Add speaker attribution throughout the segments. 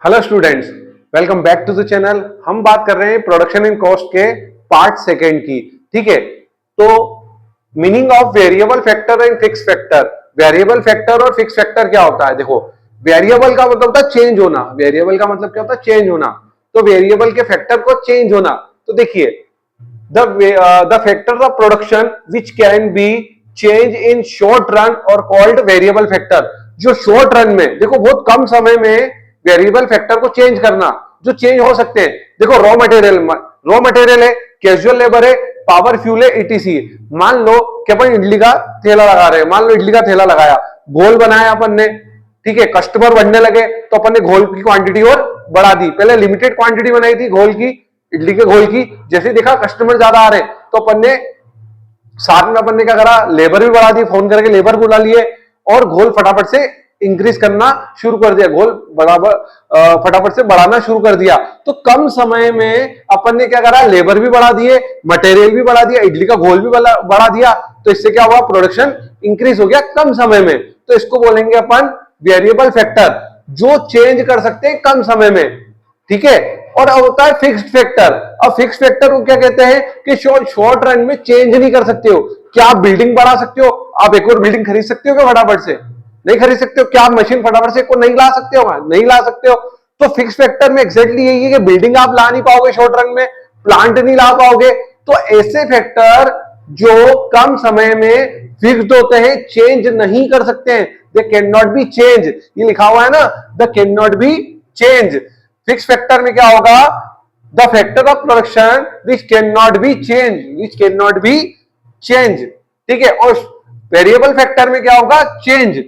Speaker 1: Hello students, welcome back to the channel. हम बात कर रहे हैं प्रोडक्शन इन कॉस्ट के पार्ट सेकंड की। ठीक है, तो meaning of variable factor and fix factor. Variable factor और फिक्स फैक्टर क्या होता है? देखो, वेरिएबल का मतलब होता है चेंज होना। वेरिएबल का मतलब क्या होता है? चेंज होना। तो वेरिएबल के फैक्टर को चेंज होना। तो देखिए, the factor of production which can be change in short run और कॉल्ड वेरिएबल फैक्टर। जो शॉर्ट रन में, देखो बहुत कम समय में वेरिएबल फैक्टर को चेंज करना, जो चेंज हो सकते हैं। देखो, रॉ मटेरियल है, कैजुअल लेबर है, पावर फ्यूल है, ईटीसी। मान लो कि अपन इडली का थैला लगा रहे हैं। मान लो इडली का थैला लगाया, घोल बनाया अपन ने। ठीक है, कस्टमर बढ़ने लगे तो अपन ने घोल की क्वांटिटी और बढ़ा दी। पहले लिमिटेड क्वांटिटी बनाई थी घोल की, इडली के घोल की। जैसे देखा कस्टमर ज्यादा आ रहे हैं तो अपन ने साथ में अपन ने क्या करा, लेबर भी बढ़ा दी, फोन करके लेबर बुला लिए और घोल फटाफट से इंक्रीज करना शुरू कर दिया। घोल बराबर फटाफट से बढ़ाना शुरू कर दिया। तो कम समय में अपन ने क्या करा, लेबर भी बढ़ा दिए, मटेरियल भी बढ़ा दिया, इडली का घोल भी बढ़ा दिया। तो इससे क्या हुआ, प्रोडक्शन इंक्रीज हो गया कम समय में। तो इसको बोलेंगे अपन वेरिएबल फैक्टर, जो चेंज कर सकते हैं कम समय में। ठीक है, और होता है फिक्स्ड फैक्टर। अब फिक्स्ड फैक्टर को क्या कहते हैं कि शॉर्ट रन में चेंज नहीं कर सकते हो। क्या आप बिल्डिंग बढ़ा सकते हो? आप एक और बिल्डिंग खरीद सकते हो क्या फटाफट से? नहीं खरीद सकते हो। क्या आप मशीन फटाफट से को नहीं ला सकते हो? नहीं ला सकते हो। तो फिक्स फैक्टर में एग्जैक्टली यही है कि बिल्डिंग आप ला नहीं पाओगे शॉर्ट रन में, प्लांट नहीं ला पाओगे। तो ऐसे फैक्टर जो कम समय में फिक्स्ड होते हैं, चेंज नहीं कर सकते हैं, they can not be change. ये लिखा हुआ है ना, the can not be change. Fix factor में क्या होगा, the factor of production which can not be change, which can not be change. ठीक है, और वेरिएबल फैक्टर में क्या होगा, चेंज।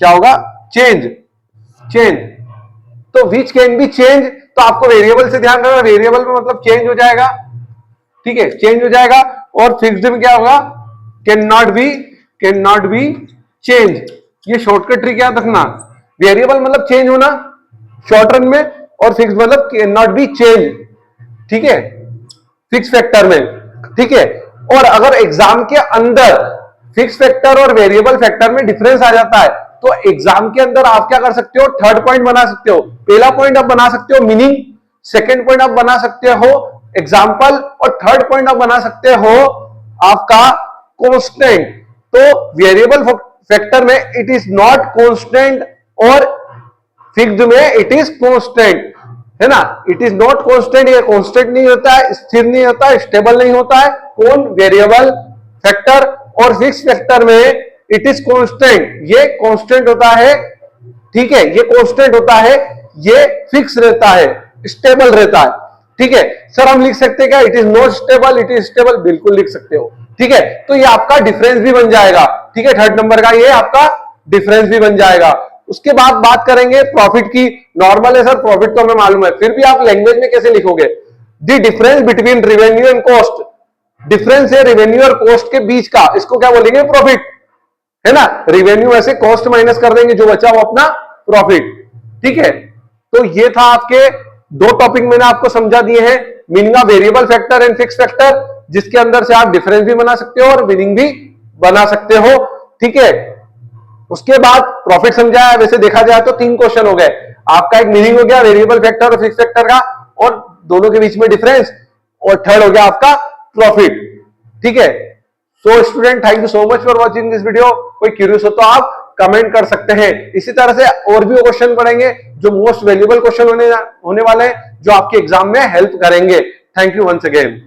Speaker 1: क्या होगा, चेंज। चेंज तो विच कैन बी चेंज। तो आपको वेरिएबल से ध्यान रखना, वेरिएबल में मतलब चेंज हो जाएगा। ठीक है, चेंज हो जाएगा। और फिक्स्ड में क्या होगा, कैन नॉट बी चेंज। ये शॉर्टकट ट्रिक याद रखना। वेरिएबल मतलब चेंज होना शॉर्ट रन में, और फिक्स मतलब कैन नॉट बी चेंज। ठीक है, फिक्स फैक्टर में। ठीक है, और अगर एग्जाम के अंदर फिक्स फैक्टर और वेरिएबल फैक्टर में डिफरेंस आ जाता है तो एग्जाम के अंदर आप क्या कर सकते हो, थर्ड पॉइंट बना सकते हो। पहला पॉइंट आप बना सकते हो मीनिंग, सेकंड पॉइंट आप बना सकते हो एग्जाम्पल, और थर्ड पॉइंट आप बना सकते हो आपका कांस्टेंट। तो वेरिएबल फैक्टर में इट इज नॉट कांस्टेंट और फिक्स्ड में इट इज कांस्टेंट, है ना। इट इज नॉट कांस्टेंट, ये कांस्टेंट नहीं होता है, स्थिर नहीं होता है, स्टेबल नहीं होता है। कौन? Variable factor. और फिक्स फैक्टर में इट इज कांस्टेंट, ये कांस्टेंट होता है। ठीक है, ये कांस्टेंट होता है, ये फिक्स रहता है, स्टेबल रहता है। ठीक है सर, हम लिख सकते हैं क्या, it is not stable, it is stable? बिल्कुल लिख सकते हो। ठीक है, तो ये आपका डिफरेंस भी बन जाएगा। ठीक है, थर्ड नंबर का ये आपका डिफरेंस भी बन जाएगा। उसके बाद बात करेंगे प्रॉफिट की। नॉर्मल है सर, प्रॉफिट तो हमें मालूम है, फिर भी आप लैंग्वेज में कैसे लिखोगे? The difference between revenue and cost. Difference है रेवेन्यू और कॉस्ट के बीच का, इसको क्या बोलेंगे? प्रॉफिट, है ना। रेवेन्यू ऐसे कॉस्ट माइनस कर देंगे, जो बचा वो अपना प्रॉफिट। ठीक है, तो ये था आपके दो टॉपिक मैंने आपको समझा दिए हैं, meaning of variable factor and fix factor, जिसके अंदर से आप डिफरेंस भी बना सकते हो और मीनिंग भी बना सकते हो। ठीक है, उसके बाद प्रॉफिट समझाया। वैसे देखा जाए तो 3 क्वेश्चन हो गए आपका। एक मीनिंग हो गया वेरिएबल फैक्टर और फिक्स फैक्टर का, और दोनों के बीच में डिफरेंस, और थर्ड हो गया आपका प्रॉफिट। ठीक है, so student, thank you so much for watching this video. कोई क्यूरियस हो तो आप कमेंट कर सकते हैं। इसी तरह से और भी क्वेश्चन पढ़ेंगे जो मोस्ट वैल्यूएबल क्वेश्चन होने वाले हैं, जो आपके एग्जाम में हेल्प करेंगे। Thank you once again.